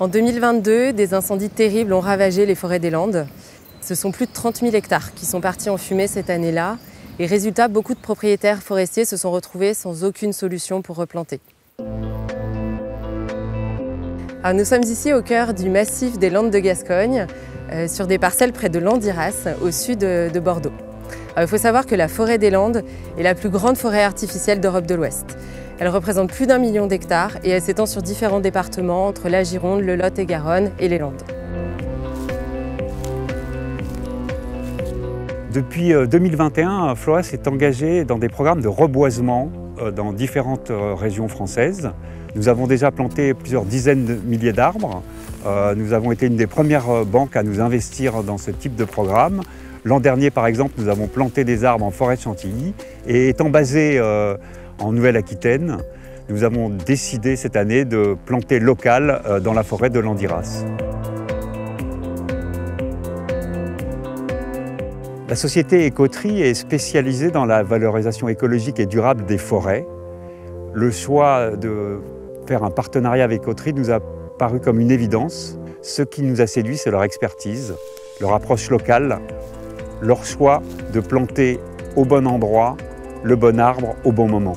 En 2022, des incendies terribles ont ravagé les forêts des Landes. Ce sont plus de 30 000 hectares qui sont partis en fumée cette année-là. Et résultat, beaucoup de propriétaires forestiers se sont retrouvés sans aucune solution pour replanter. Alors, nous sommes ici au cœur du massif des Landes de Gascogne, sur des parcelles près de Landiras, au sud de Bordeaux. Alors, il faut savoir que la forêt des Landes est la plus grande forêt artificielle d'Europe de l'Ouest. Elle représente plus d'1 million d'hectares et elle s'étend sur différents départements entre la Gironde, le Lot-et-Garonne et les Landes. Depuis 2021, Floa s'est engagé dans des programmes de reboisement dans différentes régions françaises. Nous avons déjà planté plusieurs dizaines de milliers d'arbres. Nous avons été une des premières banques à nous investir dans ce type de programme. L'an dernier, par exemple, nous avons planté des arbres en forêt de Chantilly. Et étant basé en Nouvelle-Aquitaine, nous avons décidé cette année de planter local dans la forêt de Landiras. La société Écoterie est spécialisée dans la valorisation écologique et durable des forêts. Le choix de faire un partenariat avec Écoterie nous a paru comme une évidence. Ce qui nous a séduit, c'est leur expertise, leur approche locale, leur choix de planter au bon endroit, le bon arbre au bon moment.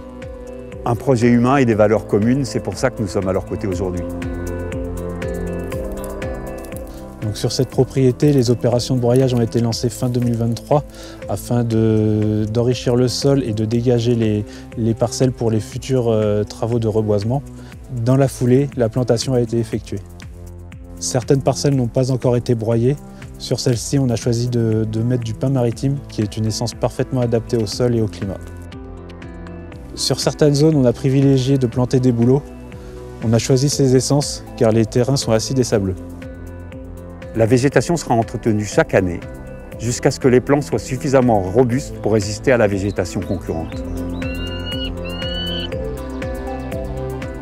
Un projet humain et des valeurs communes, c'est pour ça que nous sommes à leur côté aujourd'hui. Donc sur cette propriété, les opérations de broyage ont été lancées fin 2023 afin d'enrichir le sol et de dégager les parcelles pour les futurs travaux de reboisement. Dans la foulée, la plantation a été effectuée. Certaines parcelles n'ont pas encore été broyées. Sur celle-ci, on a choisi de mettre du pin maritime, qui est une essence parfaitement adaptée au sol et au climat. Sur certaines zones, on a privilégié de planter des bouleaux. On a choisi ces essences car les terrains sont acides et sableux. La végétation sera entretenue chaque année jusqu'à ce que les plants soient suffisamment robustes pour résister à la végétation concurrente.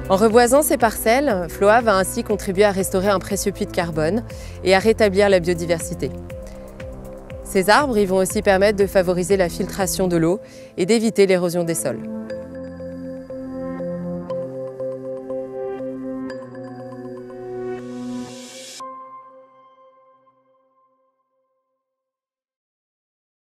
En reboisant ces parcelles, Floa va ainsi contribuer à restaurer un précieux puits de carbone et à rétablir la biodiversité. Ces arbres vont aussi permettre de favoriser la filtration de l'eau et d'éviter l'érosion des sols.